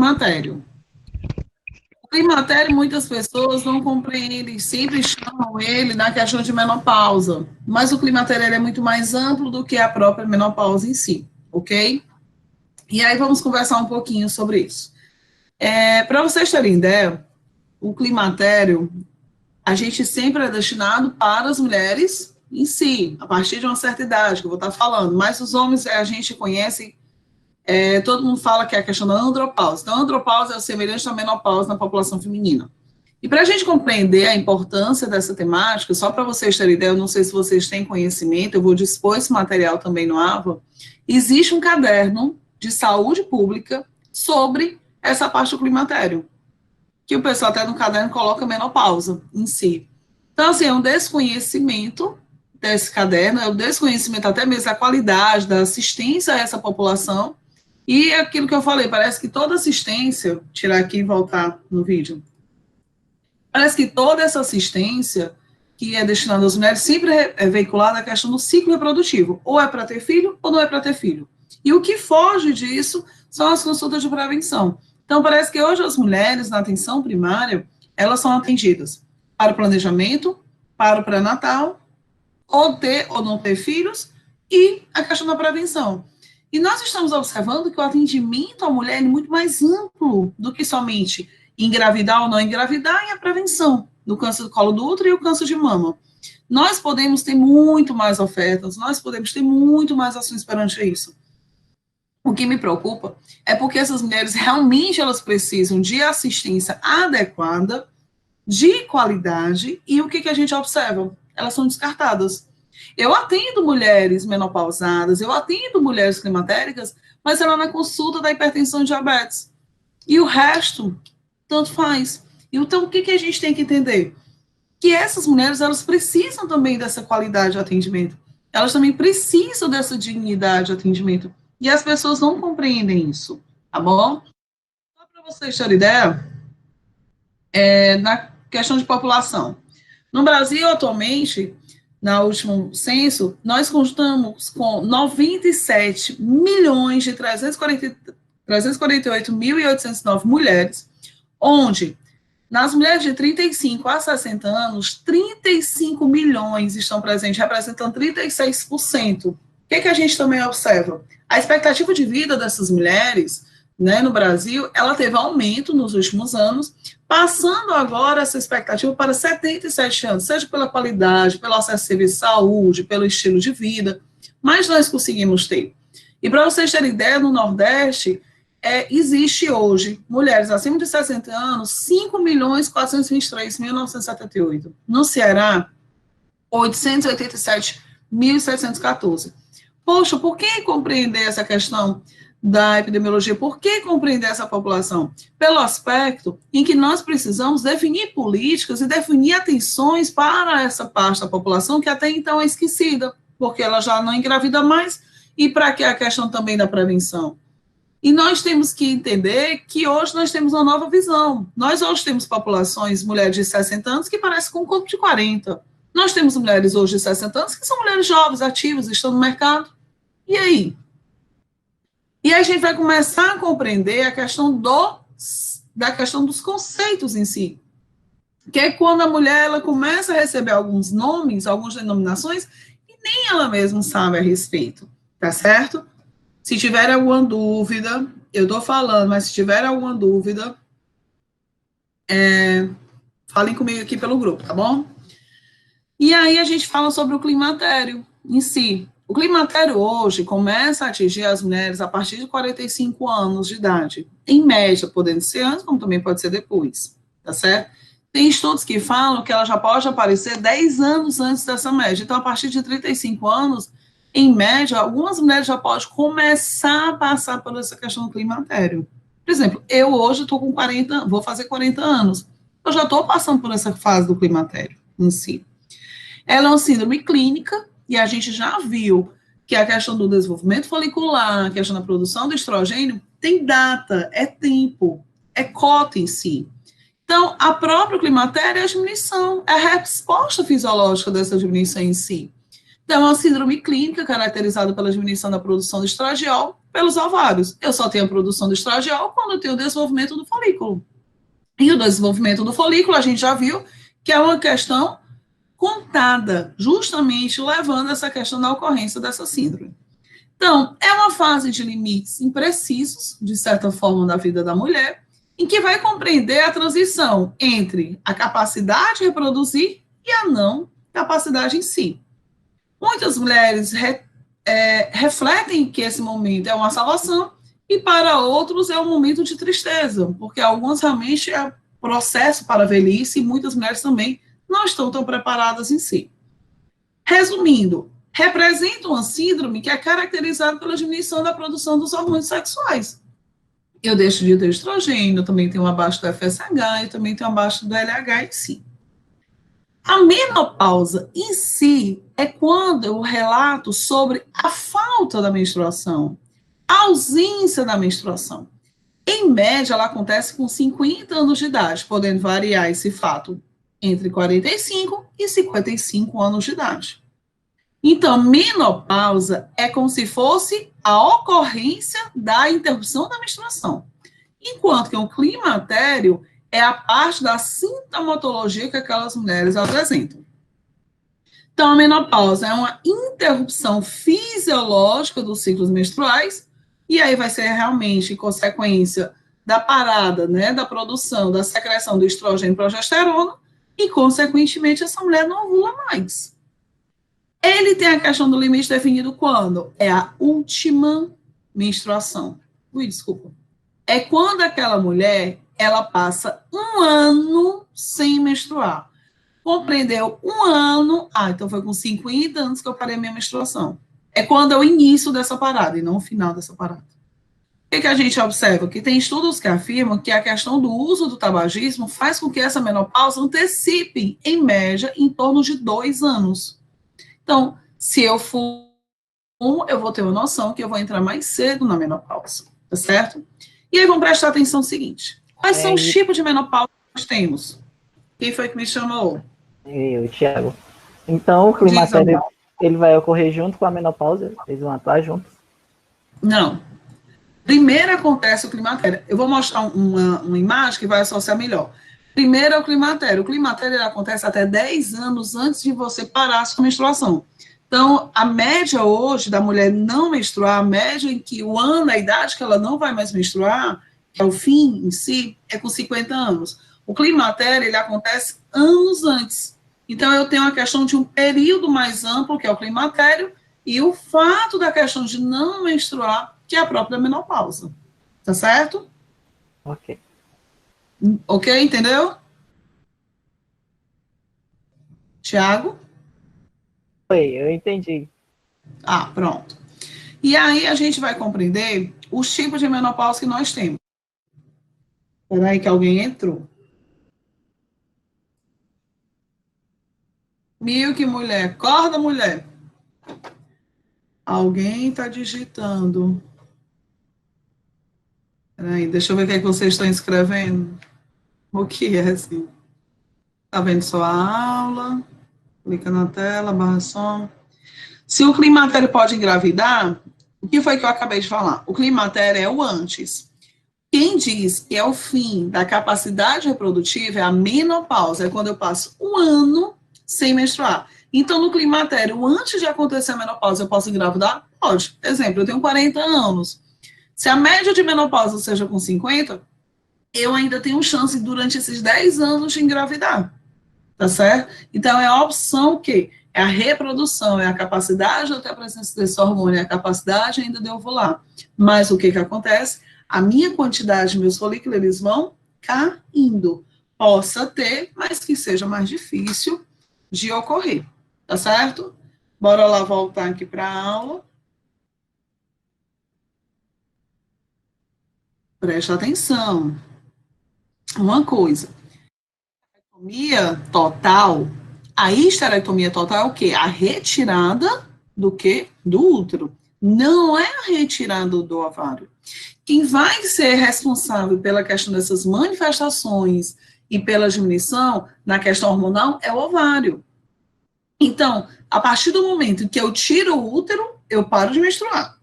climatério. O climatério, muitas pessoas não compreendem, sempre chamam ele na questão de menopausa, mas o climatério ele é muito mais amplo do que a própria menopausa em si, ok? E aí vamos conversar um pouquinho sobre isso. Para vocês terem ideia, o climatério, a gente sempre é destinado para as mulheres em si, a partir de uma certa idade, que eu vou estar falando, mas os homens a gente conhece, todo mundo fala que é a questão da andropausa. Então, a andropausa é o semelhante à menopausa na população feminina. E para a gente compreender a importância dessa temática, só para vocês terem ideia, eu não sei se vocês têm conhecimento, eu vou dispor esse material também no AVA, existe um caderno de saúde pública sobre essa parte do climatério, que o pessoal até no caderno coloca menopausa em si. Então, assim, é um desconhecimento desse caderno, é um desconhecimento até mesmo da qualidade, da assistência a essa população, e aquilo que eu falei, parece que toda assistência, tirar aqui e voltar no vídeo, parece que toda essa assistência que é destinada às mulheres sempre é veiculada a questão do ciclo reprodutivo, ou é para ter filho ou não é para ter filho. E o que foge disso são as consultas de prevenção. Então, parece que hoje as mulheres na atenção primária, elas são atendidas para o planejamento, para o pré-natal, ou ter ou não ter filhos, e a questão da prevenção. E nós estamos observando que o atendimento à mulher é muito mais amplo do que somente engravidar ou não engravidar e a prevenção do câncer do colo do útero e o câncer de mama. Nós podemos ter muito mais ofertas, nós podemos ter muito mais ações perante isso. O que me preocupa é porque essas mulheres realmente elas precisam de assistência adequada, de qualidade, e o que a gente observa? Elas são descartadas. Eu atendo mulheres menopausadas, eu atendo mulheres climatéricas, mas ela na consulta da hipertensão e diabetes. E o resto, tanto faz. Então, o que a gente tem que entender? Que essas mulheres, elas precisam também dessa qualidade de atendimento. Elas também precisam dessa dignidade de atendimento. E as pessoas não compreendem isso, tá bom? Só para vocês terem ideia, na questão de população. No Brasil, atualmente, no último censo, nós contamos com 97 milhões de 348.809 mulheres, onde, nas mulheres de 35 a 60 anos, 35 milhões estão presentes, representando 36%. O que a gente também observa? A expectativa de vida dessas mulheres, né, no Brasil, ela teve aumento nos últimos anos, passando agora essa expectativa para 77 anos, seja pela qualidade, pelo acesso a serviço de saúde, pelo estilo de vida, mas nós conseguimos ter. E para vocês terem ideia, no Nordeste, existe hoje, mulheres acima de 60 anos, 5.423.978. No Ceará, 887.714. Poxa, por que compreender essa questão da epidemiologia? Por que compreender essa população? Pelo aspecto em que nós precisamos definir políticas e definir atenções para essa parte da população que até então é esquecida, porque ela já não engravida mais, e para que a questão também da prevenção? E nós temos que entender que hoje nós temos uma nova visão. Nós hoje temos populações, mulheres de 60 anos, que parecem com um corpo de 40. Nós temos mulheres hoje de 60 anos que são mulheres jovens, ativas, estão no mercado. E aí? E a gente vai começar a compreender a questão da questão dos conceitos em si. Que é quando a mulher ela começa a receber alguns nomes, algumas denominações, e nem ela mesma sabe a respeito. Tá certo? Se tiver alguma dúvida, eu estou falando, mas se tiver alguma dúvida, falem comigo aqui pelo grupo, tá bom? E aí a gente fala sobre o climatério em si. O climatério hoje começa a atingir as mulheres a partir de 45 anos de idade, em média, podendo ser antes, como também pode ser depois, tá certo? Tem estudos que falam que ela já pode aparecer 10 anos antes dessa média, então a partir de 35 anos, em média, algumas mulheres já podem começar a passar por essa questão do climatério. Por exemplo, eu hoje estou com 40, vou fazer 40 anos, eu já estou passando por essa fase do climatério em si. Ela é uma síndrome clínica, e a gente já viu que a questão do desenvolvimento folicular, a questão da produção do estrogênio, tem data, é tempo, é cota em si. Então, a própria climatéria é a diminuição, é a resposta fisiológica dessa diminuição em si. Então, é uma síndrome clínica caracterizada pela diminuição da produção de estradiol, pelos ovários. Eu só tenho a produção do estradiol quando eu tenho o desenvolvimento do folículo. E o desenvolvimento do folículo, a gente já viu que é uma questão contada, justamente levando essa questão da ocorrência dessa síndrome. Então, é uma fase de limites imprecisos, de certa forma, da vida da mulher, em que vai compreender a transição entre a capacidade de reproduzir e a não capacidade em si. Muitas mulheres refletem que esse momento é uma salvação e para outros é um momento de tristeza, porque algumas realmente é processo para a velhice e muitas mulheres também não estão tão preparadas em si. Resumindo, representa uma síndrome que é caracterizada pela diminuição da produção dos hormônios sexuais. Eu deixo de ter estrogênio, eu também tenho abaixo do FSH, eu também tenho abaixo do LH em si. A menopausa em si é quando eu relato sobre a falta da menstruação, a ausência da menstruação. Em média, ela acontece com 50 anos de idade, podendo variar esse fato entre 45 e 55 anos de idade. Então, menopausa é como se fosse a ocorrência da interrupção da menstruação, enquanto que o climatério é a parte da sintomatologia que aquelas mulheres apresentam. Então, a menopausa é uma interrupção fisiológica dos ciclos menstruais, e aí vai ser realmente consequência da parada, né, da produção, da secreção do estrogênio e progesterona, e, consequentemente, essa mulher não ovula mais. Ele tem a questão do limite definido quando? É a última menstruação. Desculpa. É quando aquela mulher, ela passa um ano sem menstruar. Compreendeu? Um ano, então foi com 50 anos que eu parei a minha menstruação. É quando é o início dessa parada e não o final dessa parada. O que a gente observa? Que tem estudos que afirmam que a questão do uso do tabagismo faz com que essa menopausa antecipe, em média, em torno de 2 anos. Então, se eu fumo, eu vou ter uma noção que eu vou entrar mais cedo na menopausa, tá certo? E aí vamos prestar atenção no seguinte: quais são os tipos de menopausa que nós temos? Quem foi que me chamou? Eu, Thiago. Então, o climatério, ele vai ocorrer junto com a menopausa? Eles vão atuar juntos? Não. Primeiro acontece o climatério. Eu vou mostrar uma imagem que vai associar melhor. Primeiro é o climatério. O climatério acontece até 10 anos antes de você parar a sua menstruação. Então, a média hoje da mulher não menstruar, a média em que o ano, a idade que ela não vai mais menstruar, que é o fim em si, é com 50 anos. O climatério, ele acontece anos antes. Então, eu tenho a questão de um período mais amplo, que é o climatério, e o fato da questão de não menstruar, que é a própria menopausa. Tá certo? Ok. Ok, entendeu? Tiago? Oi, eu entendi. Pronto. E aí a gente vai compreender os tipos de menopausa que nós temos. Espera aí que alguém entrou. Milk, mulher. Acorda, mulher. Alguém está digitando. Peraí, deixa eu ver o que é que vocês estão escrevendo. O que é assim? Tá vendo sua aula? Clica na tela, barra som. Se o climatério pode engravidar, o que foi que eu acabei de falar? O climatério é o antes. Quem diz que é o fim da capacidade reprodutiva é a menopausa, é quando eu passo um ano sem menstruar. Então, no climatério, antes de acontecer a menopausa, eu posso engravidar? Pode. Exemplo, eu tenho 40 anos. Se a média de menopausa seja com 50, eu ainda tenho chance durante esses 10 anos de engravidar. Tá certo? Então, é a opção que é a reprodução, é a capacidade de eu ter a presença desse hormônio, é a capacidade ainda de ovular. Mas o que acontece? A minha quantidade, meus folículos, eles vão caindo. Possa ter, mas que seja mais difícil de ocorrer. Tá certo? Bora lá voltar aqui para a aula. Presta atenção. Uma coisa. A histerectomia total é o quê? A retirada do quê? Do útero. Não é a retirada do ovário. Quem vai ser responsável pela questão dessas manifestações e pela diminuição na questão hormonal é o ovário. Então, a partir do momento que eu tiro o útero, eu paro de menstruar.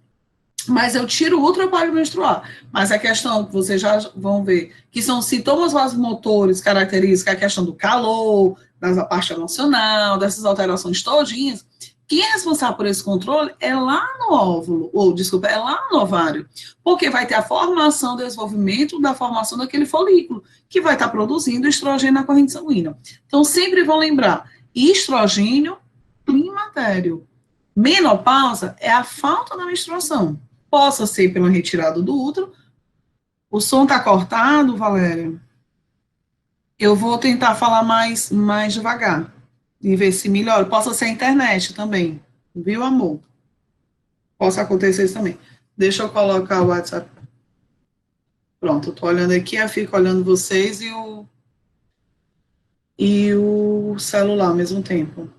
Mas eu tiro o útero para menstruar. Mas a questão que vocês já vão ver, que são sintomas vasomotores característicos, a questão do calor, da parte emocional, dessas alterações todinhas, quem é responsável por esse controle é lá no óvulo, ou, desculpa, é lá no ovário, porque vai ter a formação, desenvolvimento da formação daquele folículo, que vai estar produzindo estrogênio na corrente sanguínea. Então, sempre vão lembrar, estrogênio climatério. Menopausa é a falta da menstruação. Possa ser pela retirada do útero. O som está cortado, Valéria? Eu vou tentar falar mais devagar e ver se melhora. Possa ser a internet também, viu, amor? Possa acontecer isso também. Deixa eu colocar o WhatsApp. Pronto, eu tô olhando aqui, eu fico olhando vocês e o celular ao mesmo tempo.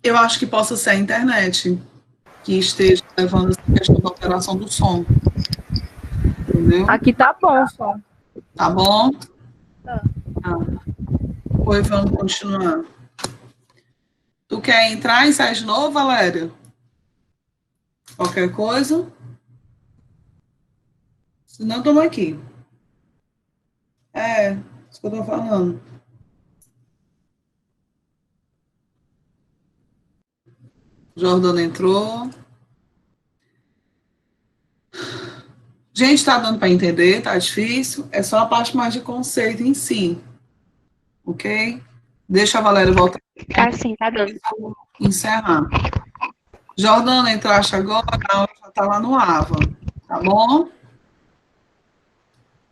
Eu acho que possa ser a internet que esteja levando essa questão da alteração do som. Entendeu? Aqui tá bom o som. Tá bom? Tá. Oi, vamos continuar. Tu quer entrar e sair de novo, Valéria? Qualquer coisa? Se não, toma aqui. É, isso que eu tô falando. Jordana entrou. Gente, tá dando para entender, tá difícil. É só a parte mais de conceito em si. Ok? Deixa a Valéria voltar. Ah, sim, tá dando. Encerrar. Jordana, entraste agora, a aula já tá lá no AVA. Tá bom?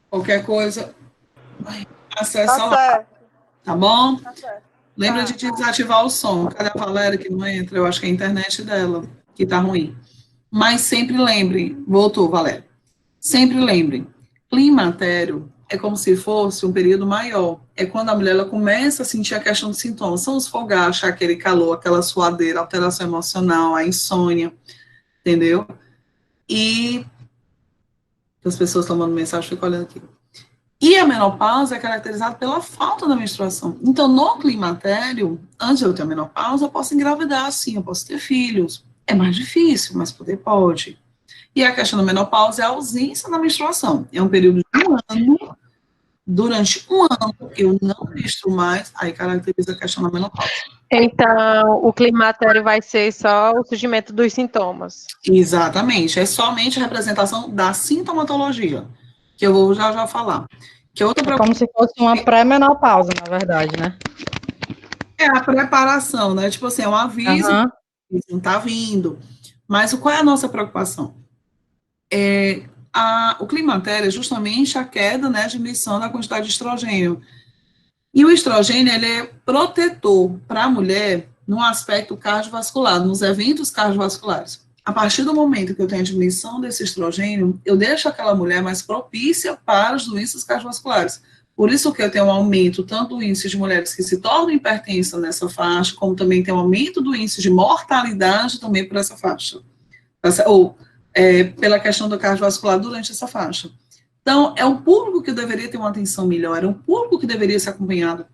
Qualquer coisa, acessa Tá lá. certo. Tá bom? Tá certo. Lembra de desativar o som. Cadê a Valéria que não entra? Eu acho que é a internet dela que tá ruim. Mas sempre lembre, voltou, Valéria. Sempre lembre, climatério é como se fosse um período maior. É quando a mulher ela começa a sentir a questão dos sintomas. São os fogachos, aquele calor, aquela suadeira, alteração emocional, a insônia, entendeu? E as pessoas tomando mensagem, ficam olhando aqui. E a menopausa é caracterizada pela falta da menstruação. Então, no climatério, antes de eu ter a menopausa, eu posso engravidar, sim, eu posso ter filhos. É mais difícil, mas poder pode. E a questão da menopausa é a ausência da menstruação. É um período de um ano, durante um ano, eu não menstruo mais, aí caracteriza a questão da menopausa. Então, o climatério vai ser só o surgimento dos sintomas. Exatamente, é somente a representação da sintomatologia, que eu vou já falar. Que outra É como se fosse uma pré-menopausa, na verdade, né? é a preparação, né? Tipo assim, é um aviso, não tá vindo. Mas qual é a nossa preocupação? O climatério é justamente a queda, né, de emissão da quantidade de estrogênio. E o estrogênio, ele é protetor para a mulher no aspecto cardiovascular, nos eventos cardiovasculares. A partir do momento que eu tenho a diminuição desse estrogênio, eu deixo aquela mulher mais propícia para as doenças cardiovasculares. Por isso que eu tenho um aumento tanto do índice de mulheres que se tornam hipertensas nessa faixa, como também tem um aumento do índice de mortalidade também por essa faixa. Pela questão do cardiovascular durante essa faixa. Então, é um público que deveria ter uma atenção melhor, é um público que deveria ser acompanhado.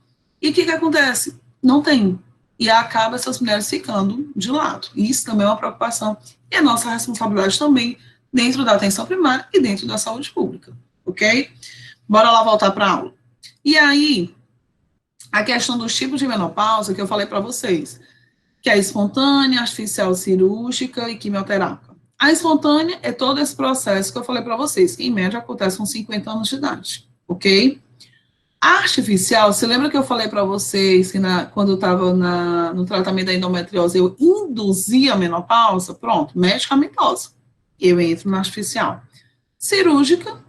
E o que acontece? Não tem. E acaba essas mulheres ficando de lado. E isso também é uma preocupação. E é nossa responsabilidade também dentro da atenção primária e dentro da saúde pública. Ok? Bora lá voltar para a aula. E aí, a questão dos tipos de menopausa que eu falei para vocês, que é espontânea, artificial, cirúrgica e quimioterápica. A espontânea é todo esse processo que eu falei para vocês, que em média acontece com 50 anos de idade, ok? A artificial, você lembra que eu falei para vocês que quando eu estava no tratamento da endometriose, eu induzia a menopausa? Pronto, medicamentosa. Eu entro na artificial. Cirúrgica,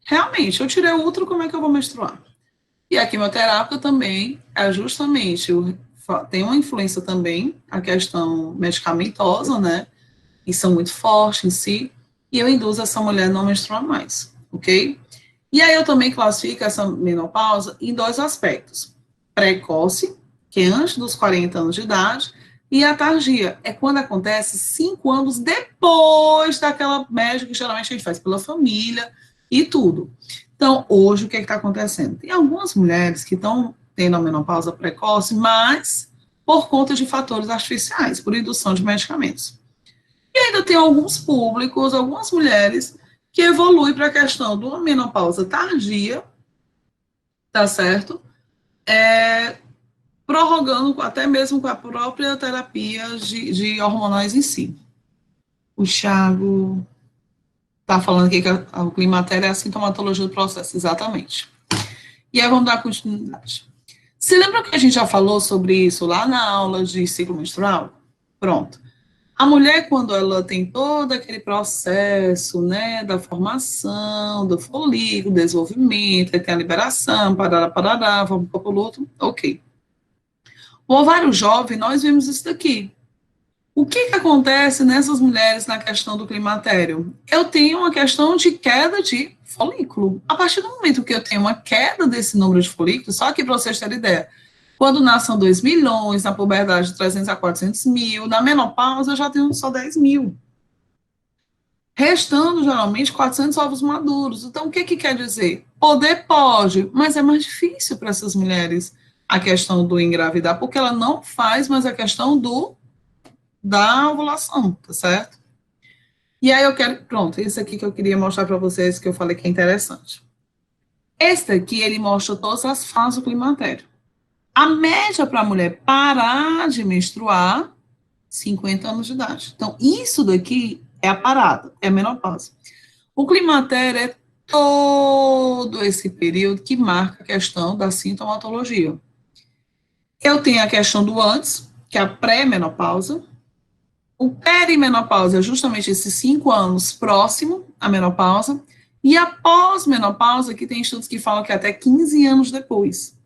realmente, eu tirei o útero, como é que eu vou menstruar? E a quimioterápica também é justamente, tem uma influência também, a questão medicamentosa, né? E são muito fortes em si, e eu induzo essa mulher a não menstruar mais, ok? E aí eu também classifico essa menopausa em dois aspectos. Precoce, que é antes dos 40 anos de idade, e a tardia, é quando acontece 5 anos depois daquela média que geralmente a gente faz pela família e tudo. Então, hoje, o que está acontecendo? Tem algumas mulheres que estão tendo a menopausa precoce, mas por conta de fatores artificiais, por indução de medicamentos. E ainda tem alguns públicos, algumas mulheres, que evoluem para a questão de uma menopausa tardia, tá certo? Prorrogando até mesmo com a própria terapia de hormonais em si. O Thiago está falando aqui que o climatério é a sintomatologia do processo, exatamente. E aí vamos dar continuidade. Você lembra que a gente já falou sobre isso lá na aula de ciclo menstrual? Pronto. A mulher, quando ela tem todo aquele processo, né, da formação, do folículo, desenvolvimento, tem a liberação, parará, vamos para o luto, ok. O ovário jovem, nós vimos isso daqui. O que acontece nessas mulheres na questão do climatério? Eu tenho uma questão de queda de folículo. A partir do momento que eu tenho uma queda desse número de folículos, só aqui para vocês terem ideia, quando nascem 2 milhões, na puberdade 300 a 400 mil, na menopausa eu já tenho só 10 mil. Restando, geralmente, 400 ovos maduros. Então, o que quer dizer? Poder pode, mas é mais difícil para essas mulheres a questão do engravidar, porque ela não faz mais a questão da ovulação, tá certo? E aí eu quero, pronto, esse aqui que eu queria mostrar para vocês, que eu falei que é interessante. Este aqui, ele mostra todas as fases do climatério. A média para a mulher parar de menstruar, 50 anos de idade. Então, isso daqui é a parada, é a menopausa. O climatério é todo esse período que marca a questão da sintomatologia. Eu tenho a questão do antes, que é a pré-menopausa. O perimenopausa é justamente esses 5 anos próximo à menopausa. E a pós-menopausa, que tem estudos que falam que é até 15 anos depois.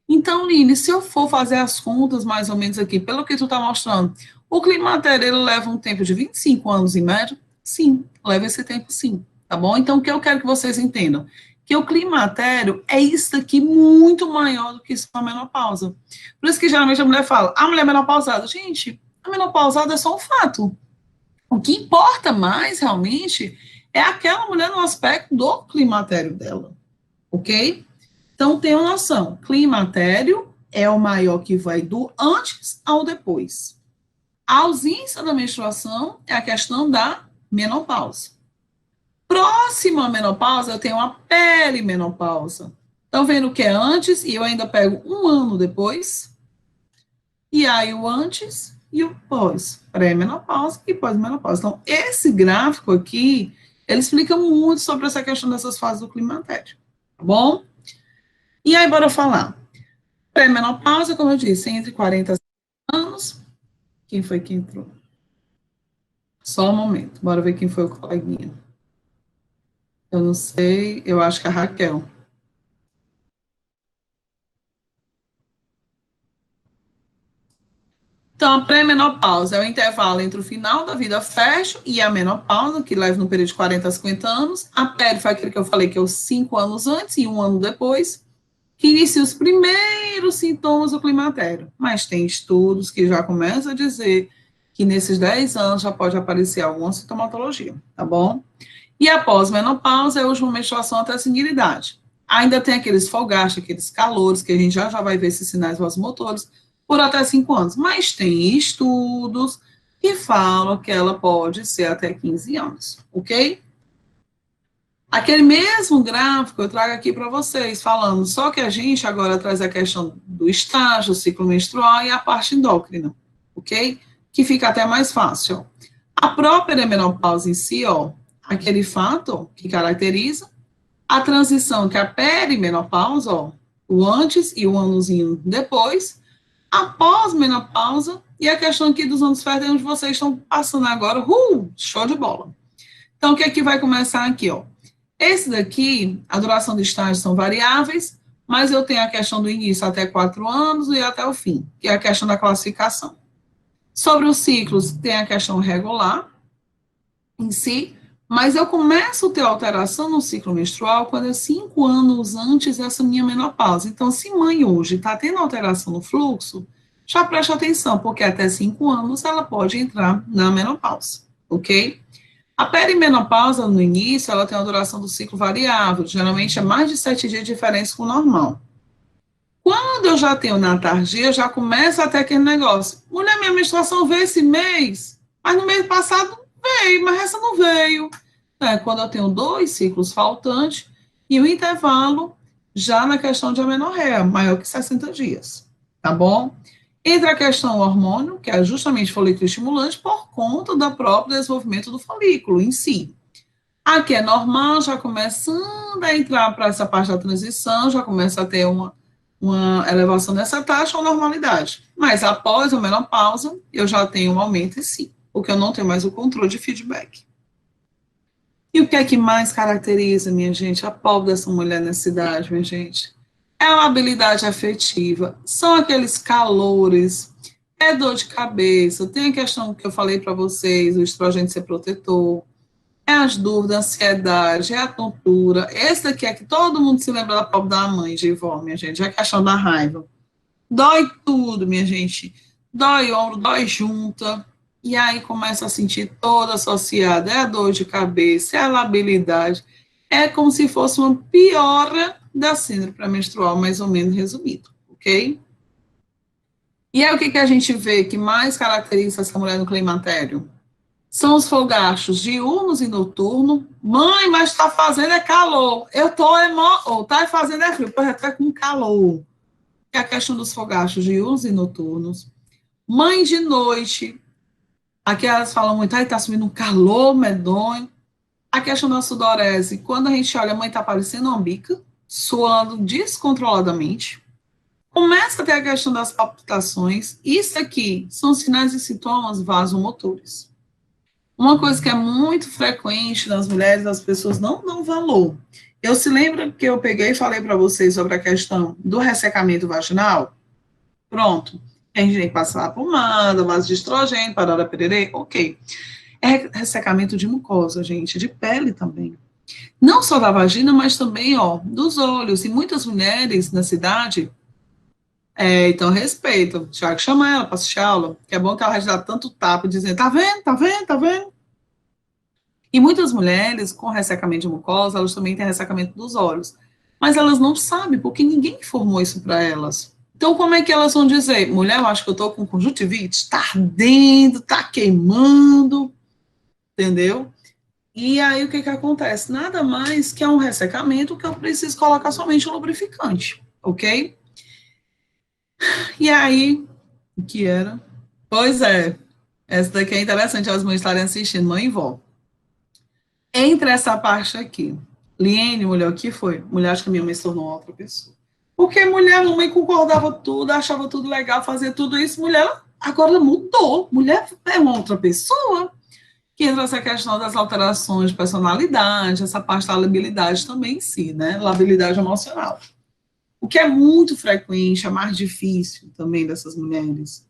Então, Line, se eu for fazer as contas mais ou menos aqui, pelo que tu está mostrando, o climatério ele leva um tempo de 25 anos em média? Sim, leva esse tempo sim, tá bom? Então, o que eu quero que vocês entendam? Que o climatério é isso daqui muito maior do que isso a menopausa. Por isso que geralmente a mulher fala, a mulher menopausada. Gente, a menopausada é só um fato. O que importa mais, realmente, é aquela mulher no aspecto do climatério dela, ok? Então, tenham noção, climatério é o maior que vai do antes ao depois. A ausência da menstruação é a questão da menopausa. Próximo à menopausa, eu tenho a perimenopausa. Estão vendo o que é antes e eu ainda pego um ano depois? E aí o antes e o pós. Pré-menopausa e pós-menopausa. Então, esse gráfico aqui, ele explica muito sobre essa questão dessas fases do climatério. Tá bom? E aí, bora falar. Pré-menopausa, como eu disse, entre 40 anos. Quem foi que entrou? Só um momento. Bora ver quem foi o coleguinha. Eu não sei, eu acho que é a Raquel. Então, a pré-menopausa é o intervalo entre o final da vida fértil e a menopausa, que leva no período de 40 a 50 anos. A peri foi aquele que eu falei que é os 5 anos antes e 1 ano depois, que inicia os primeiros sintomas do climatério. Mas tem estudos que já começam a dizer que nesses 10 anos já pode aparecer alguma sintomatologia, tá bom? E a pós-menopausa é hoje uma menstruação até a senilidade. Ainda tem aqueles folgastos, aqueles calores, que a gente já vai ver esses sinais vasomotores, por até 5 anos. Mas tem estudos que falam que ela pode ser até 15 anos, ok? Aquele mesmo gráfico eu trago aqui para vocês, falando, só que a gente agora traz a questão do estágio, ciclo menstrual e a parte endócrina, ok? Que fica até mais fácil. A própria menopausa em si, ó, aquele fato que caracteriza a transição que a perimenopausa, ó, o antes e o anozinho depois, a pós-menopausa e a questão aqui dos anos férteis, onde vocês estão passando agora, show de bola. Então, o que é que vai começar aqui, ó? Esse daqui, a duração de estágio são variáveis, mas eu tenho a questão do início até 4 anos e até o fim, que é a questão da classificação. Sobre os ciclos, tem a questão regular em si, mas eu começo a ter alteração no ciclo menstrual quando é 5 anos antes dessa minha menopausa. Então, se mãe hoje está tendo alteração no fluxo, já preste atenção, porque até 5 anos ela pode entrar na menopausa, ok? A perimenopausa, no início, ela tem uma duração do ciclo variável, geralmente é mais de 7 dias de diferença com o normal. Quando eu já tenho na tardia, já começa até aquele negócio. Mulher, minha menstruação veio esse mês, mas no mês passado veio, mas essa não veio. É, quando eu tenho 2 ciclos faltantes e o intervalo já na questão de amenorreia, maior que 60 dias, tá bom? Entra a questão hormônio, que é justamente folículo estimulante, por conta do próprio desenvolvimento do folículo em si. Aqui é normal, já começando a entrar para essa parte da transição, já começa a ter uma elevação dessa taxa ou normalidade. Mas após a menopausa, eu já tenho um aumento em si, porque eu não tenho mais o controle de feedback. E o que é que mais caracteriza, minha gente, a pobre dessa mulher nessa idade, minha gente? É a habilidade afetiva, são aqueles calores, é dor de cabeça, tem a questão que eu falei para vocês, o estrogênio ser protetor, é as dúvidas, a ansiedade, é a tontura. Esse daqui é que todo mundo se lembra da pobre da mãe, de vó, minha gente, é a questão da raiva. Dói tudo, minha gente. Dói ombro, dói junta. E aí começa a sentir toda associada. É a dor de cabeça, é a labilidade. É como se fosse uma piora da síndrome pré-menstrual, mais ou menos resumido, ok? E aí o que a gente vê que mais caracteriza essa mulher no climatério? São os fogachos diurnos e noturno. Mãe, mas está fazendo é calor. Eu estou ou tá fazendo é frio. Pois é, com calor. É a questão dos fogachos diurnos e noturnos. Mãe de noite. Aqui elas falam muito, ai, tá subindo um calor medonho. A questão da sudorese. Quando a gente olha, a mãe está parecendo uma bica, suando descontroladamente. Começa a ter a questão das palpitações. Isso aqui são sinais e sintomas vasomotores. Uma coisa que é muito frequente nas mulheres, as pessoas não dão valor. Eu se lembro que eu peguei e falei para vocês sobre a questão do ressecamento vaginal? Pronto. A gente tem que passar a pomada, base de estrogênio, parada pererê, ok. É ressecamento de mucosa, gente, de pele também. Não só da vagina, mas também, ó, dos olhos. E muitas mulheres na cidade, então respeito. Tiago chama ela para assistir aula, que é bom que ela vai dar tanto tapa, dizendo, tá vendo, tá vendo, tá vendo? E muitas mulheres com ressecamento de mucosa, elas também têm ressecamento dos olhos. Mas elas não sabem, porque ninguém informou isso para elas. Então, como é que elas vão dizer? Mulher, eu acho que eu estou com conjuntivite, está ardendo, está queimando, entendeu? E aí, o que acontece? Nada mais que é um ressecamento que eu preciso colocar somente o lubrificante, ok? E aí, o que era? Pois é, essa daqui é interessante, as mães estarem assistindo, mãe e vó. Entre essa parte aqui, Liene, mulher, o que foi? Mulher, acho que a minha mãe se tornou outra pessoa. Porque mulher, mamãe concordava tudo, achava tudo legal, fazia tudo isso. Mulher, agora mudou. Mulher é uma outra pessoa. Que entra essa questão das alterações de personalidade, essa parte da labilidade também em si, né? Labilidade emocional. O que é muito frequente, é mais difícil também dessas mulheres,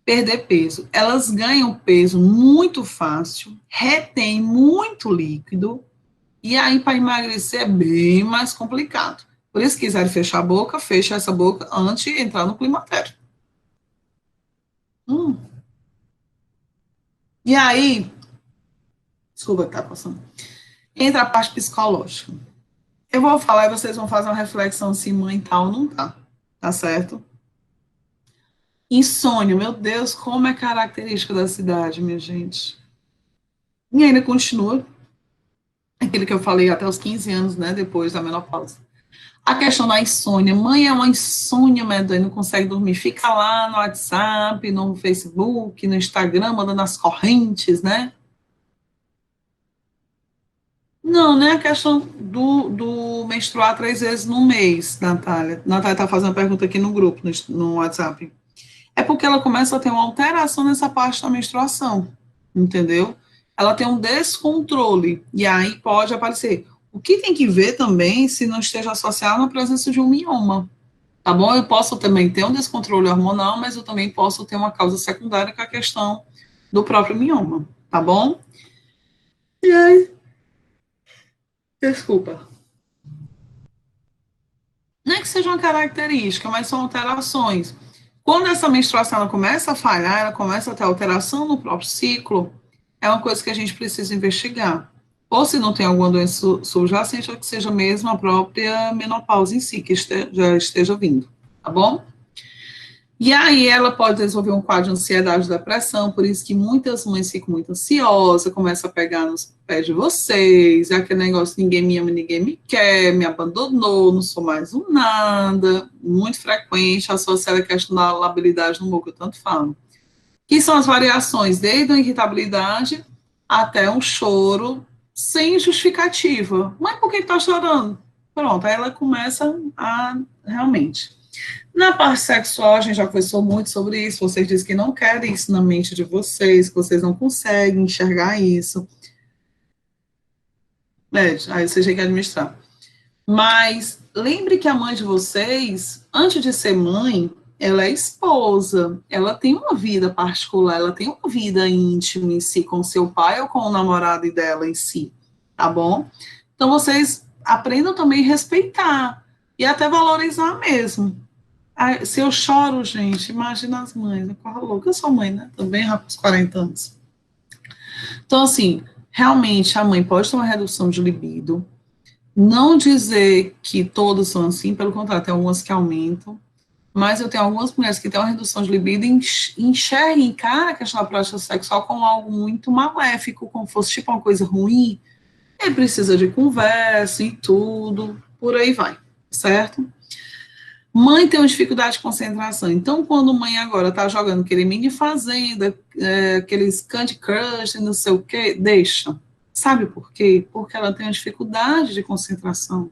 perder peso. Elas ganham peso muito fácil, retém muito líquido, e aí para emagrecer é bem mais complicado. Por isso, se quiserem fechar a boca, fecha essa boca antes de entrar no climatério. E aí, desculpa que tá passando, entra a parte psicológica. Eu vou falar e vocês vão fazer uma reflexão se mãe tá ou não tá, tá certo? Insônia, meu Deus, como é característica da cidade, minha gente. E ainda continua, aquilo que eu falei até os 15 anos, né, depois da menopausa. A questão da insônia, mãe é uma insônia medonha, não consegue dormir, fica lá no WhatsApp, no Facebook, no Instagram, mandando as correntes, né? Não, não é a questão do menstruar 3 vezes no mês, Natália. Natália está fazendo uma pergunta aqui no grupo, no WhatsApp. É porque ela começa a ter uma alteração nessa parte da menstruação, entendeu? Ela tem um descontrole, e aí pode aparecer. O que tem que ver também se não esteja associado à presença de um mioma, tá bom? Eu posso também ter um descontrole hormonal, mas eu também posso ter uma causa secundária, que é a questão do próprio mioma, tá bom? E aí, desculpa. Não é que seja uma característica, mas são alterações. Quando essa menstruação ela começa a falhar, ela começa a ter alteração no próprio ciclo, é uma coisa que a gente precisa investigar. Ou se não tem alguma doença subjacente, ou que seja mesmo a própria menopausa em si, que já esteja vindo, tá bom? E aí ela pode desenvolver um quadro de ansiedade e depressão, por isso que muitas mães ficam muito ansiosas, começam a pegar nos pés de vocês, é aquele negócio, ninguém me ama, ninguém me quer, me abandonou, não sou mais um nada, muito frequente, associada à questão da labilidade no humor, que eu tanto falo. Que são as variações, desde a irritabilidade até um choro sem justificativa. Mas por que está chorando? Pronto, aí ela começa a realmente. Na parte sexual, a gente já conversou muito sobre isso. Vocês dizem que não querem isso na mente de vocês, que vocês não conseguem enxergar isso. Aí vocês têm que administrar. Mas lembre que a mãe de vocês, antes de ser mãe, ela é esposa, ela tem uma vida particular, ela tem uma vida íntima em si, com seu pai ou com o namorado dela em si, tá bom? Então vocês aprendam também a respeitar e até valorizar mesmo. Se eu choro, gente, imagina as mães, eu corro louca, eu sou mãe, né? Também já com os 40 anos. Então, assim, realmente a mãe pode ter uma redução de libido, não dizer que todos são assim, pelo contrário, tem algumas que aumentam, mas eu tenho algumas mulheres que têm uma redução de libido e enxergam, encaram a questão da prática sexual como algo muito maléfico, como fosse tipo uma coisa ruim, e precisa de conversa e tudo, por aí vai, certo? Mãe tem uma dificuldade de concentração, então quando mãe agora está jogando aquele mini fazenda, aqueles Candy Crush, não sei o quê, deixa. Sabe por quê? Porque ela tem uma dificuldade de concentração.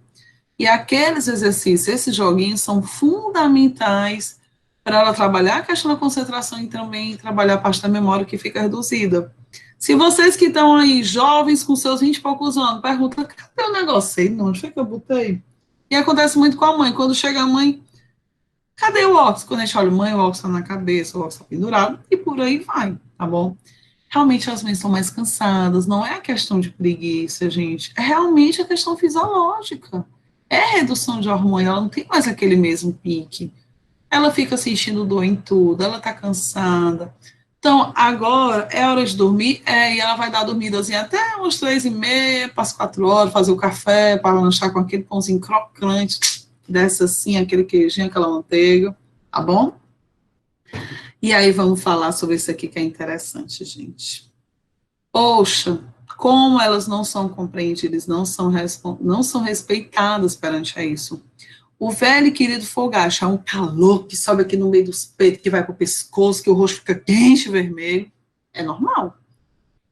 E aqueles exercícios, esses joguinhos são fundamentais para ela trabalhar a questão da concentração e também trabalhar a parte da memória que fica reduzida. Se vocês que estão aí, jovens, com seus 20 e poucos anos, perguntam, cadê o negócio aí? Não, onde foi que eu botei? E acontece muito com a mãe. Quando chega a mãe, cadê o óculos? Quando a gente olha, mãe, o óculos está na cabeça, o óculos está pendurado, e por aí vai, tá bom? Realmente as mães estão mais cansadas, não é a questão de preguiça, gente, é realmente a questão fisiológica. É redução de hormônio, ela não tem mais aquele mesmo pique. Ela fica sentindo dor em tudo, ela está cansada. Então, agora é hora de dormir, e ela vai dar dormidazinha até umas 3h30, para as 4 horas, fazer o café, para lanchar com aquele pãozinho crocante, desce assim, aquele queijinho, aquela manteiga, tá bom? E aí vamos falar sobre isso aqui que é interessante, gente. Poxa, como elas não são compreendidas, não são respeitadas perante a isso. O velho e querido fogacho é um calor que sobe aqui no meio dos peitos, que vai para o pescoço, que o rosto fica quente e vermelho. É normal.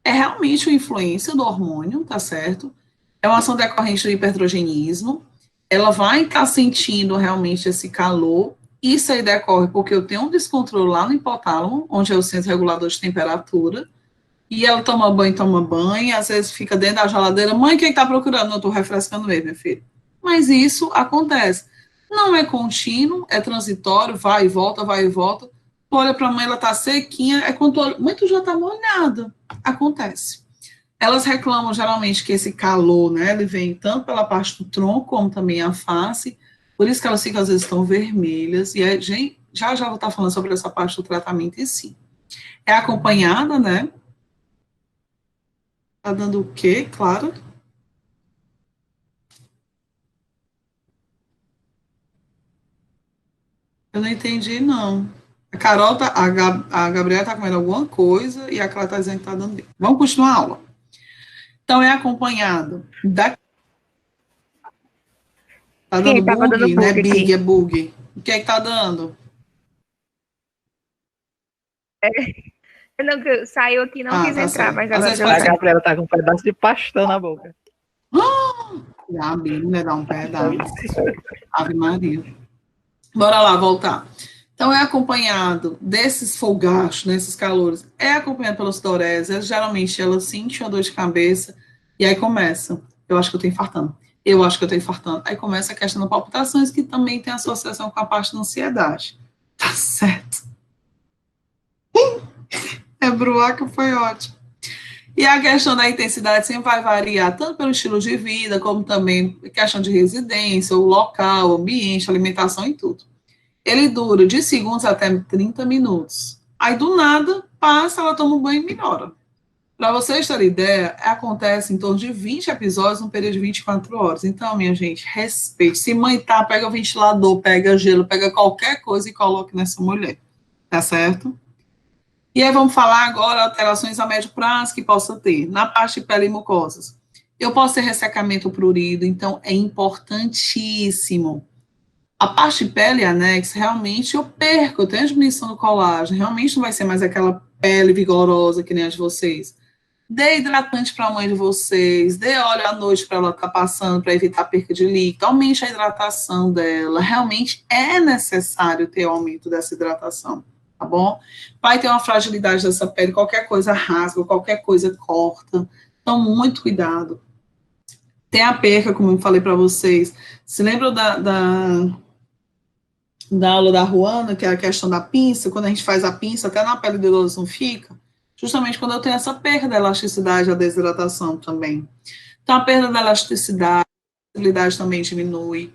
É realmente uma influência do hormônio, tá certo? É uma ação decorrente do hipertrogenismo. Ela vai estar sentindo realmente esse calor. Isso aí decorre porque eu tenho um descontrole lá no hipotálamo, onde é o centro regulador de temperatura, e ela toma banho, às vezes fica dentro da geladeira, mãe, quem está procurando? Não, estou refrescando mesmo, minha filha. Mas isso acontece. Não é contínuo, é transitório, vai e volta, vai e volta. Tu olha para a mãe, ela está sequinha, é quando tu olha, mãe, tu já está molhada. Acontece. Elas reclamam geralmente que esse calor, né, ele vem tanto pela parte do tronco, como também a face, por isso que elas ficam, às vezes, tão vermelhas, e já vou estar falando sobre essa parte do tratamento em si. É acompanhada, né? Tá dando o quê, claro? Eu não entendi, não. A Carol, a Gabriela tá comendo alguma coisa e a Clara tá dizendo que tá dando bem. Vamos continuar a aula. Então, é acompanhado da... Tá dando bug, né? Big, é bug. O que é que tá dando? Não, saiu aqui, não quis tá entrar, certo. mas Às agora vezes A Gabriela tá com um pedaço de pastel na boca. A Bíblia dá um pedaço. Ave Maria. Bora lá, voltar. Então, é acompanhado desses folgachos, nesses calores, é acompanhado pelas sudorese, geralmente ela sente uma dor de cabeça, e aí começa, eu acho que eu tô infartando, eu acho que eu tô infartando. Aí começa a questão das palpitações, que também tem associação com a parte da ansiedade. Tá certo. Bruaca foi ótimo. E a questão da intensidade sempre vai variar, tanto pelo estilo de vida, como também questão de residência, o local, o ambiente, alimentação e tudo. Ele dura de segundos até 30 minutos. Aí, do nada, passa, ela toma um banho e melhora. Para vocês terem ideia, acontece em torno de 20 episódios num período de 24 horas. Então, minha gente, respeite. Se mãe tá, pega o ventilador, pega gelo, pega qualquer coisa e coloque nessa mulher. Tá certo? E aí vamos falar agora alterações a médio prazo que possa ter na parte de pele e mucosas. Eu posso ter ressecamento prurido, então é importantíssimo. A parte de pele anexa, realmente eu perco, eu tenho a diminuição do colágeno, realmente não vai ser mais aquela pele vigorosa que nem a de vocês. Dê hidratante para a mãe de vocês, dê óleo à noite para ela estar passando, para evitar a perca de líquido, aumente a hidratação dela. Realmente é necessário ter o aumento dessa hidratação, tá bom? Vai ter uma fragilidade dessa pele, qualquer coisa rasga, qualquer coisa corta. Então, muito cuidado. Tem a perca, como eu falei para vocês. Se lembram da aula da Ruana, que é a questão da pinça? Quando a gente faz a pinça, até na pele do idoso não fica. Justamente quando eu tenho essa perda da elasticidade, a desidratação também. Então, a perda da elasticidade, a sensibilidade também diminui.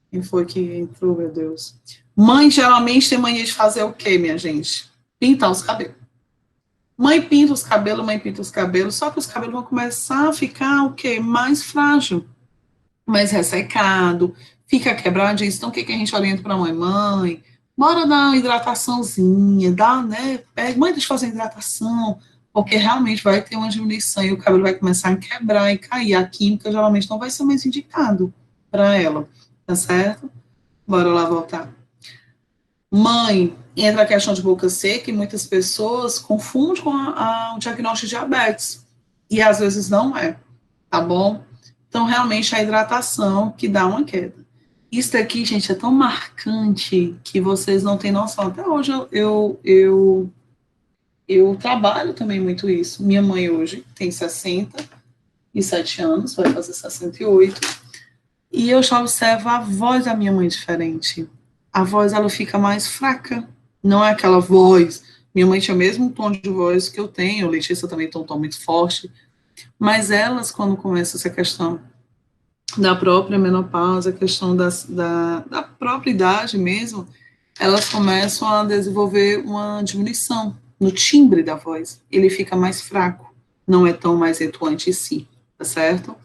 Quem foi que entrou, meu Deus? Mãe geralmente tem mania de fazer o quê, minha gente? Pintar os cabelos. Mãe pinta os cabelos, só que os cabelos vão começar a ficar o quê? Mais frágil, mais ressecado, fica quebradinho. Então, o que a gente orienta para a mãe? Mãe, bora dar uma hidrataçãozinha, dá, né? Mãe, deixa eu fazer hidratação, porque realmente vai ter uma diminuição e o cabelo vai começar a quebrar e cair. A química geralmente não vai ser mais indicado para ela, tá certo? Bora lá voltar. Mãe, entra a questão de boca seca e muitas pessoas confundem com o diagnóstico de diabetes. E às vezes não é, tá bom? Então, realmente, a hidratação que dá uma queda. Isso aqui, gente, é tão marcante que vocês não têm noção. Até hoje eu trabalho também muito isso. Minha mãe hoje tem 67 anos, vai fazer 68. E eu já observo a voz da minha mãe diferente. A voz, ela fica mais fraca. Não é aquela voz. Minha mãe tinha o mesmo tom de voz que eu tenho. Letícia também tem um tom muito forte. Mas elas, quando começa essa questão da própria menopausa, a questão da própria idade mesmo, elas começam a desenvolver uma diminuição no timbre da voz. Ele fica mais fraco. Não é tão mais retuante em si. Tá certo?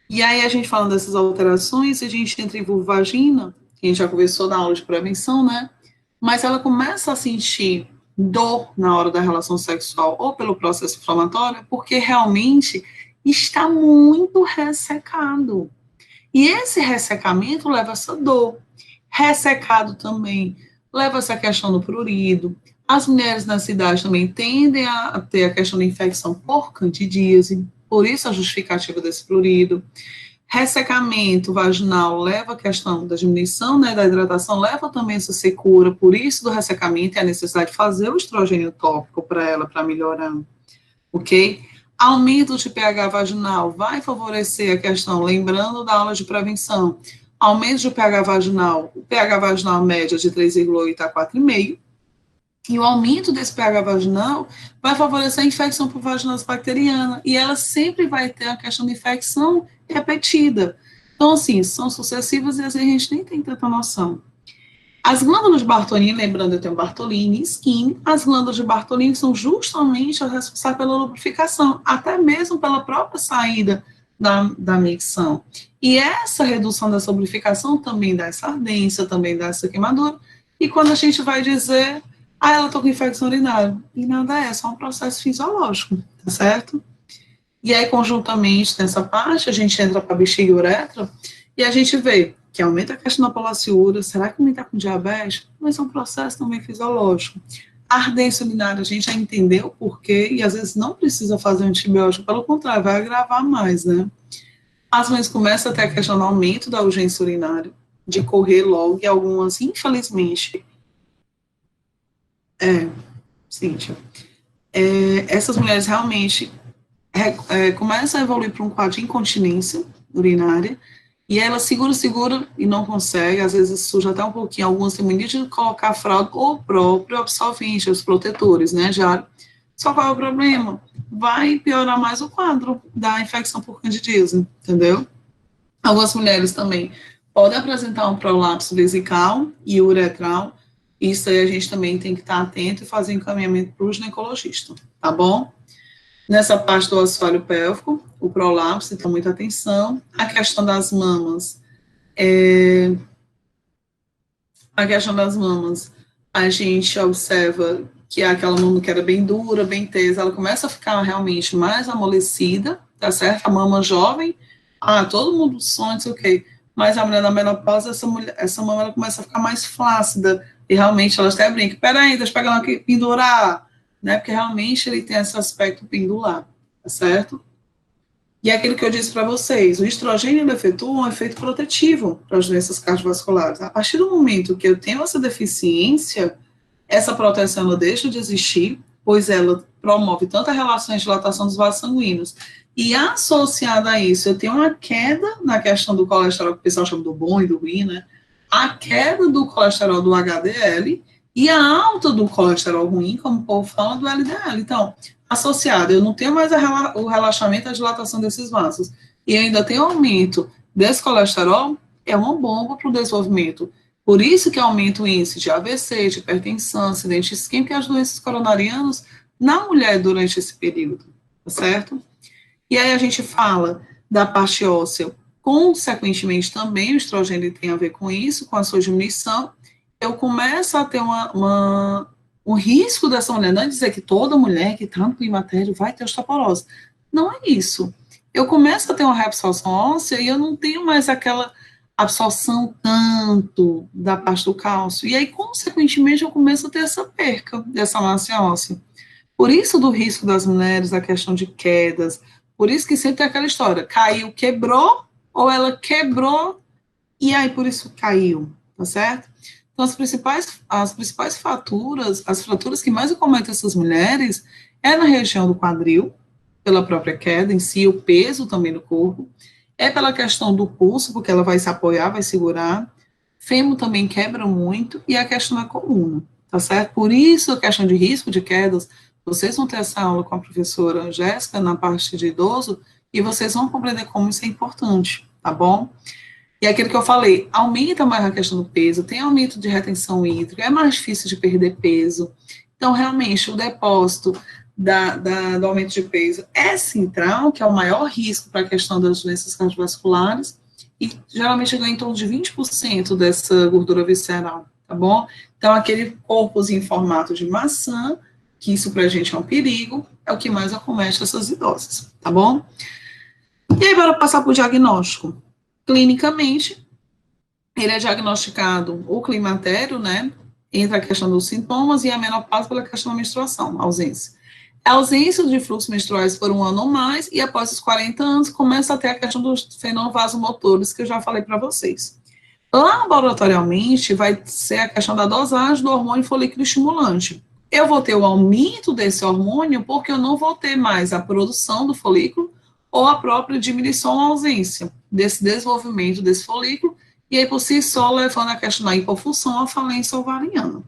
E aí, a gente falando dessas alterações, a gente entra em vulvagina, que a gente já conversou na aula de prevenção, né? Mas ela começa a sentir dor na hora da relação sexual ou pelo processo inflamatório, porque realmente está muito ressecado. E esse ressecamento leva a essa dor. Ressecado também leva essa questão do prurido. As mulheres na cidade também tendem a ter a questão da infecção por candidíase, por isso a justificativa desse prurido. Ressecamento vaginal leva a questão da diminuição, né, da hidratação, leva também essa secura, por isso do ressecamento e a necessidade de fazer o estrogênio tópico para ela, para melhorar, ok? Aumento de pH vaginal vai favorecer a questão, lembrando da aula de prevenção, aumento de pH vaginal, o pH vaginal média de 3,8 a 4,5, e o aumento desse pH vaginal vai favorecer a infecção por vaginose bacteriana, e ela sempre vai ter a questão de infecção repetida. Então, assim, são sucessivas e às vezes a gente nem tem tanta noção. As glândulas de Bartolini, lembrando, eu tenho Bartolini e Skin, as glândulas de Bartolini são justamente as responsáveis pela lubrificação, até mesmo pela própria saída da micção. E essa redução dessa lubrificação também dá essa ardência, também dá essa queimadura, e quando a gente vai dizer, ela está com infecção urinária, e nada é só um processo fisiológico, tá certo? E aí, conjuntamente, nessa parte, a gente entra para a bexiga e uretra, e a gente vê que aumenta a questão da polaciúria, será que o homem está com diabetes? Mas é um processo também fisiológico. A ardência urinária, a gente já entendeu o porquê, e às vezes não precisa fazer antibiótico, pelo contrário, vai agravar mais, né? As mães começam a ter a questão do aumento da urgência urinária, de correr logo, e algumas, infelizmente, Cíntia, essas mulheres realmente começam a evoluir para um quadro de incontinência urinária, e ela segura e não consegue, às vezes suja até um pouquinho, algumas têm mania de colocar fralda ou próprio absorvente, os protetores, né, já. Só qual é o problema? Vai piorar mais o quadro da infecção por candidíase, entendeu? Algumas mulheres também podem apresentar um prolapso vesical e uretral, Isso aí a gente também tem que estar atento e fazer encaminhamento para o ginecologista, tá bom? Nessa parte do assoalho pélvico, o prolapso, então muita atenção. A questão das mamas, a gente observa que aquela mama que era bem dura, bem tesa, ela começa a ficar realmente mais amolecida, tá certo? A mama jovem, todo mundo sonha, não sei o quê, mas a mulher na menopausa, essa mama ela começa a ficar mais flácida, e realmente ela até brinca, peraí, deixa eu pegar aqui, pendurar, né? Porque realmente ele tem esse aspecto pendular, tá certo? E é aquilo que eu disse para vocês, o estrogênio ele efetua um efeito protetivo para as doenças cardiovasculares. A partir do momento que eu tenho essa deficiência, essa proteção ela deixa de existir, pois ela promove tanta relação de dilatação dos vasos sanguíneos. E associada a isso, eu tenho uma queda na questão do colesterol, que o pessoal chama do bom e do ruim, né? A queda do colesterol do HDL e a alta do colesterol ruim, como o povo fala, do LDL. Então, associado, eu não tenho mais o relaxamento, a dilatação desses vasos, e ainda tem aumento desse colesterol, é uma bomba para o desenvolvimento. Por isso que aumenta o índice de AVC, de hipertensão, acidente isquêmico e as doenças coronarianas na mulher durante esse período, tá certo? E aí a gente fala da parte óssea, consequentemente também o estrogênio tem a ver com isso, com a sua diminuição, eu começo a ter um risco dessa mulher, não é dizer que toda mulher que está no climatério vai ter osteoporose, não é isso. Eu começo a ter uma reabsorção óssea e eu não tenho mais aquela absorção tanto da parte do cálcio, e aí, consequentemente, eu começo a ter essa perca dessa massa óssea. Por isso do risco das mulheres, a questão de quedas, por isso que sempre tem aquela história, caiu, quebrou, ou ela quebrou, e aí por isso caiu, tá certo? Então, as principais fraturas, as fraturas que mais acometem essas mulheres é na região do quadril, pela própria queda em si, o peso também no corpo, é pela questão do pulso, porque ela vai se apoiar, vai segurar, fêmur também quebra muito, e a questão da coluna, tá certo? Por isso, a questão de risco de quedas, vocês vão ter essa aula com a professora Jéssica na parte de idoso, e vocês vão compreender como isso é importante, tá bom? E é aquilo que eu falei, aumenta mais a questão do peso, tem aumento de retenção hídrica, é mais difícil de perder peso. Então, realmente, o depósito do aumento de peso é central, que é o maior risco para a questão das doenças cardiovasculares, e geralmente ganha em torno de 20% dessa gordura visceral, tá bom? Então, aquele corpozinho em formato de maçã, que isso para a gente é um perigo, é o que mais acomete essas idosas, tá bom? E aí, bora passar para o diagnóstico. Clinicamente, ele é diagnosticado o climatério, né, entre a questão dos sintomas e a menopausa pela questão da menstruação, ausência. A ausência de fluxos menstruais por 1 ano ou mais, e após os 40 anos, começa a ter a questão dos fenóvaso-motores, que eu já falei para vocês. Laboratorialmente, vai ser a questão da dosagem do hormônio folículo estimulante. Eu vou ter o aumento desse hormônio porque eu não vou ter mais a produção do folículo ou a própria diminuição ou ausência desse desenvolvimento desse folículo, e aí por si só levando a questão da hipofunção à falência ovariana.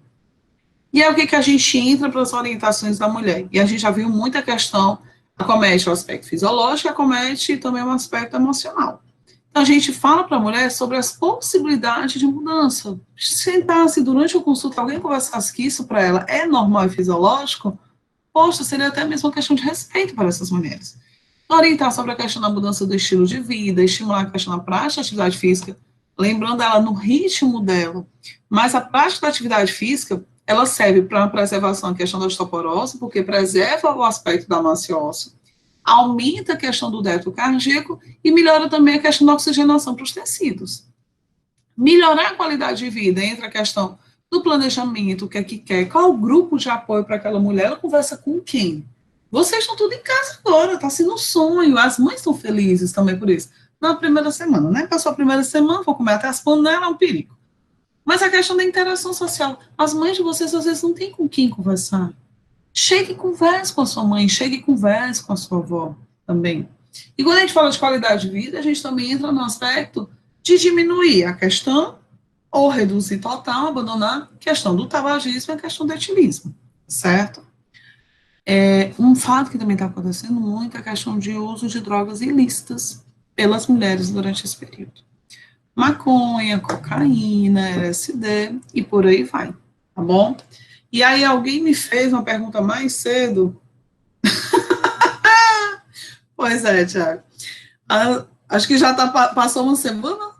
E aí o que a gente entra para as orientações da mulher? E a gente já viu muita questão, acomete o aspecto fisiológico, acomete também o aspecto emocional. Então a gente fala para a mulher sobre as possibilidades de mudança. Sentar-se durante o consulta, alguém conversasse que isso para ela é normal e fisiológico, poxa, seria até mesmo uma questão de respeito para essas mulheres. Orientar sobre a questão da mudança do estilo de vida, estimular a questão da prática da atividade física, lembrando ela no ritmo dela. Mas a prática da atividade física, ela serve para a preservação da questão da osteoporose, porque preserva o aspecto da massa óssea, aumenta a questão do débito cardíaco e melhora também a questão da oxigenação para os tecidos. Melhorar a qualidade de vida, entra a questão do planejamento, o que é que quer, qual o grupo de apoio para aquela mulher, ela conversa com quem? Vocês estão tudo em casa agora, está sendo um sonho, as mães estão felizes também por isso. Na primeira semana, né? Passou a primeira semana, vou comer até as panelas, é um perigo. Mas a questão da interação social, as mães de vocês às vezes não têm com quem conversar. Chegue e converse com a sua mãe, chegue e converse com a sua avó também. E quando a gente fala de qualidade de vida, a gente também entra no aspecto de diminuir a questão, ou reduzir total, abandonar a questão do tabagismo e a questão do etilismo, certo? Um fato que também está acontecendo muito é a questão de uso de drogas ilícitas pelas mulheres durante esse período. Maconha, cocaína, LSD e por aí vai, tá bom? E aí alguém me fez uma pergunta mais cedo. Pois é, Tiago. Acho que já passou uma semana.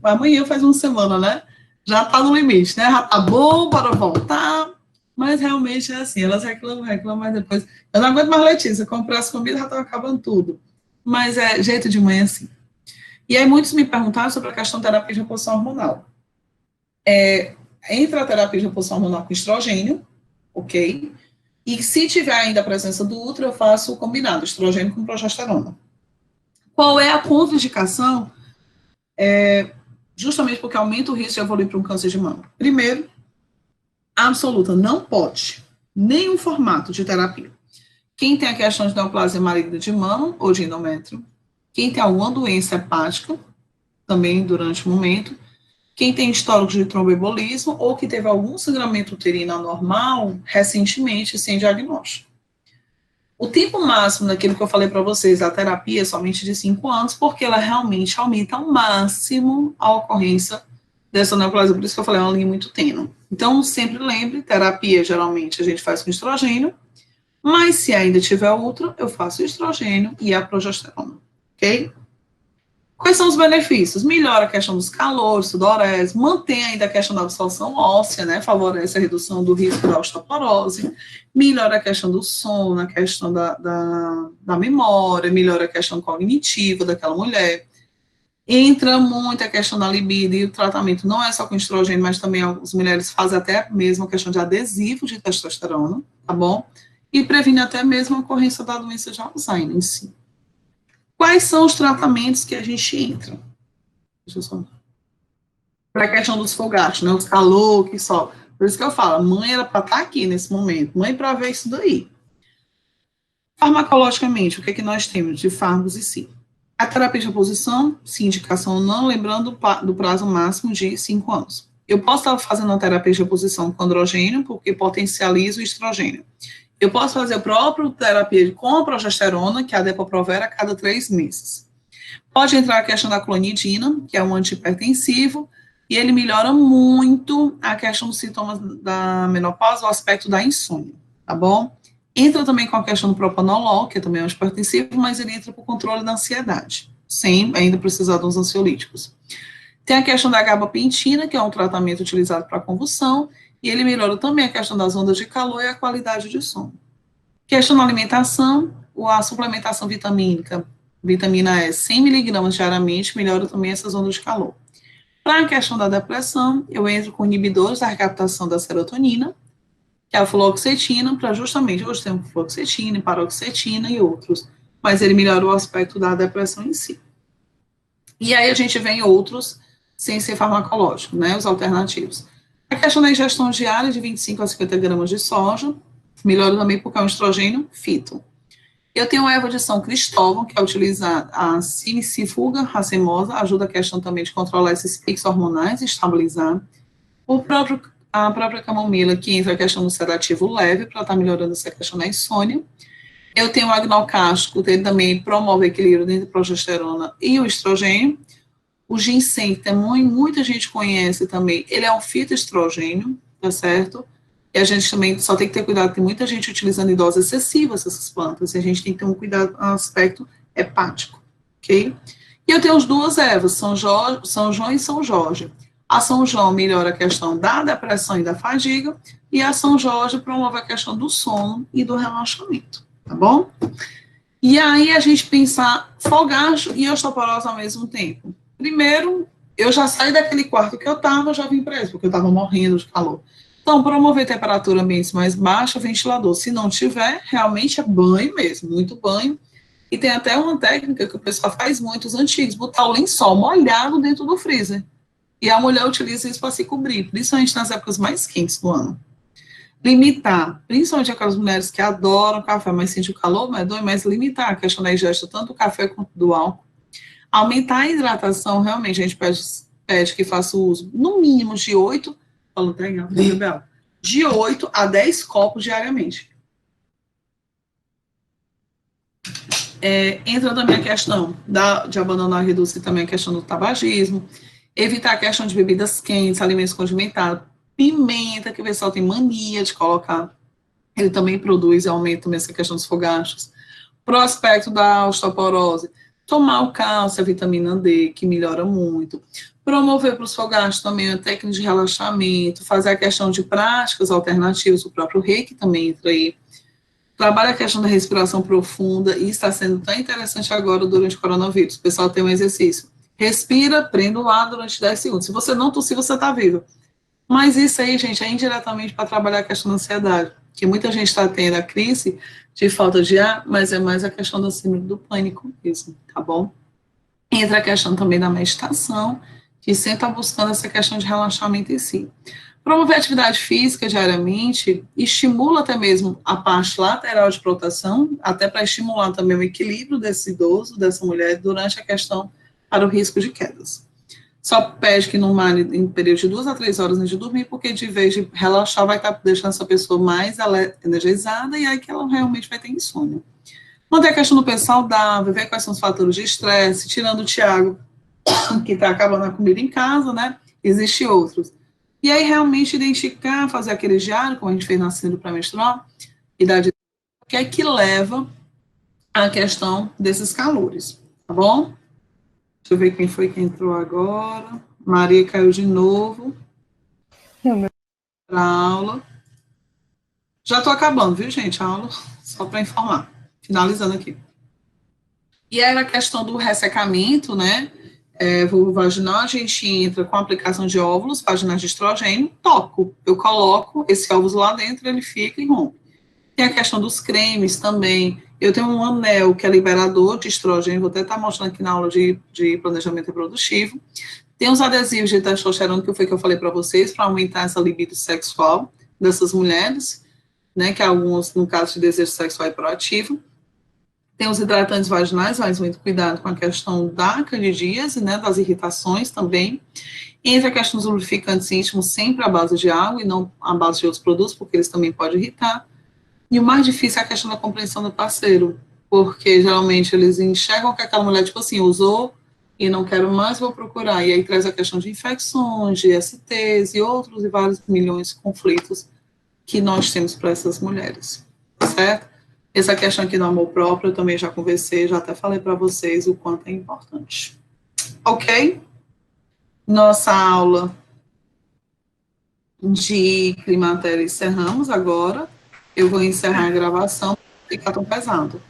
Amanhã faz uma semana, né? Já tá no limite, né? Já tá bom para voltar. Mas realmente é assim, elas reclamam, mas depois. Eu não aguento mais Letícia, comprar as comidas já estava acabando tudo. Mas é jeito de mãe assim. E aí muitos me perguntaram sobre a questão da terapia de reposição hormonal. Entra a terapia de reposição hormonal com estrogênio, ok? E se tiver ainda a presença do útero, eu faço o combinado, estrogênio com progesterona. Qual é a contraindicação? Justamente porque aumenta o risco de evoluir para um câncer de mama. Primeiro, absoluta, não pode nenhum formato de terapia. Quem tem a questão de neoplasia maligna de mama ou de endométrio, quem tem alguma doença hepática, também durante o momento, quem tem histórico de tromboembolismo ou que teve algum sangramento uterino anormal recentemente sem diagnóstico. O tempo máximo daquilo que eu falei para vocês, a terapia é somente de 5 anos, porque ela realmente aumenta ao máximo a ocorrência dessa neoplasia, por isso que eu falei, é uma linha muito tênue. Então, sempre lembre, terapia geralmente a gente faz com estrogênio, mas se ainda tiver outro, eu faço o estrogênio e a progesterona, ok? Quais são os benefícios? Melhora a questão dos calores, sudorese, mantém ainda a questão da absorção óssea, né? Favorece a redução do risco da osteoporose, melhora a questão do sono, a questão da memória, melhora a questão cognitiva daquela mulher. Entra muito a questão da libido e o tratamento não é só com estrogênio, mas também as mulheres fazem até mesmo a questão de adesivo de testosterona, tá bom? E previne até mesmo a ocorrência da doença de Alzheimer em si. Quais são os tratamentos que a gente entra? Deixa eu só. Para a questão dos fogares, né? Os calor que sobe. Por isso que eu falo, a mãe era para estar aqui nesse momento. Mãe para ver isso daí. Farmacologicamente, o que é que nós temos de fármacos e sim? A terapia de reposição, se indicação não, lembrando do prazo máximo de 5 anos. Eu posso estar fazendo a terapia de reposição com androgênio, porque potencializa o estrogênio. Eu posso fazer a própria terapia com a progesterona, que é a Depo-Provera, a cada 3 meses. Pode entrar a questão da clonidina, que é um antihipertensivo, e ele melhora muito a questão dos sintomas da menopausa, o aspecto da insônia, tá bom? Entra também com a questão do propanolol, que também é um antihipertensivo, mas ele entra para o controle da ansiedade, sem ainda precisar dos ansiolíticos. Tem a questão da gabapentina, que é um tratamento utilizado para convulsão, e ele melhora também a questão das ondas de calor e a qualidade de sono. Questão da alimentação, a suplementação vitamínica, vitamina E, 100 mg diariamente, melhora também essas ondas de calor. Para a questão da depressão, eu entro com inibidores da recaptação da serotonina, que é a fluoxetina, para justamente, hoje tem fluoxetina, paroxetina e outros, mas ele melhora o aspecto da depressão em si. E aí a gente vem outros, sem ser farmacológico, né, os alternativos. A questão da ingestão diária de 25 a 50 gramas de soja, melhora também porque é um estrogênio fito. Eu tenho a erva de São Cristóvão, que é utilizar a simicifuga racemosa, ajuda a questão também de controlar esses picos hormonais e estabilizar. A própria camomila, que entra a questão do sedativo leve, para estar melhorando essa questão da insônia. Eu tenho o agnocástico, ele também promove o equilíbrio entre a progesterona e o estrogênio. O ginseng, que muita gente conhece também, ele é um fitoestrogênio, tá certo? E a gente também só tem que ter cuidado, tem muita gente utilizando em doses excessivas essas plantas, e a gente tem que ter um cuidado no aspecto hepático, ok? E eu tenho as duas ervas, São João e São Jorge. A São João melhora a questão da depressão e da fadiga, e a São Jorge promove a questão do sono e do relaxamento, tá bom? E aí a gente pensar fogacho e osteoporose ao mesmo tempo. Primeiro, eu já saí daquele quarto que eu estava, já vim para isso, porque eu estava morrendo de calor. Então, promover temperatura ambiente mais baixa, ventilador. Se não tiver, realmente é banho mesmo, muito banho. E tem até uma técnica que o pessoal faz muito, os antigos, botar o lençol molhado dentro do freezer. E a mulher utiliza isso para se cobrir, principalmente nas épocas mais quentes do ano. Limitar, principalmente aquelas mulheres que adoram café, mas sentem o calor, mas limitar a questão da ingesta, tanto do café quanto do álcool. Aumentar a hidratação, realmente, a gente pede que faça o uso, no mínimo, de 8 a 10 copos diariamente. Entra também a questão de abandonar e reduzir também a questão do tabagismo, evitar a questão de bebidas quentes, alimentos condimentados, Pimenta, que o pessoal tem mania de colocar. Ele também produz e aumenta também essa questão dos fogachos. Prospecto da osteoporose. Tomar o cálcio, a vitamina D, que melhora muito. Promover para os fogachos também a técnica de relaxamento, fazer a questão de práticas alternativas, o próprio reiki também entra aí. Trabalha a questão da respiração profunda, e está sendo tão interessante agora durante o coronavírus. O pessoal tem um exercício. Respira, prenda o ar durante 10 segundos. Se você não tossir, você está vivo. Mas isso aí, gente, é indiretamente para trabalhar a questão da ansiedade, que muita gente está tendo a crise de falta de ar, mas é mais a questão da síndrome do pânico mesmo, tá bom? Entra a questão também da meditação, que sempre está buscando essa questão de relaxamento em si. Promover atividade física diariamente estimula até mesmo a parte lateral de proteção, até para estimular também o equilíbrio desse idoso, dessa mulher, durante a questão para o risco de quedas. Só pede que não malhe em período de 2 a 3 horas antes de dormir, porque de vez de relaxar, vai estar deixando essa pessoa mais energizada, e aí que ela realmente vai ter insônia. Manter a questão do peso saudável, ver quais são os fatores de estresse, tirando o Tiago, que está acabando a comida em casa, né? Existem outros. E aí, realmente, identificar, fazer aquele diário, como a gente fez na síndrome pré-menstrual, idade, que é que leva à questão desses calores, tá bom? Deixa eu ver quem foi que entrou agora. Maria caiu de novo. Para a aula. Já estou acabando, viu, gente? A aula, só para informar. Finalizando aqui. E era a questão do ressecamento, né? Vulvovaginal, a gente entra com a aplicação de óvulos vaginais de estrogênio, toco. Eu coloco esse óvulo lá dentro, ele fica e rompe. Tem a questão dos cremes também. Eu tenho um anel que é liberador de estrogênio, vou até estar mostrando aqui na aula de planejamento reprodutivo. Tem os adesivos de testosterona, que foi que eu falei para vocês, para aumentar essa libido sexual dessas mulheres, né, que alguns, no caso de desejo sexual, é proativo. Tem os hidratantes vaginais, mas muito cuidado com a questão da candidíase, né, das irritações também. Entra a questão dos lubrificantes íntimos, sempre à base de água e não à base de outros produtos, porque eles também podem irritar. E o mais difícil é a questão da compreensão do parceiro, porque geralmente eles enxergam que aquela mulher, tipo assim, usou e não quero mais, vou procurar. E aí traz a questão de infecções, de STs e outros e vários milhões de conflitos que nós temos para essas mulheres, certo? Essa questão aqui do amor próprio, eu também já conversei, já até falei para vocês o quanto é importante. Ok? Nossa aula de climatério encerramos agora. Eu vou encerrar a gravação, porque fica tão pesado.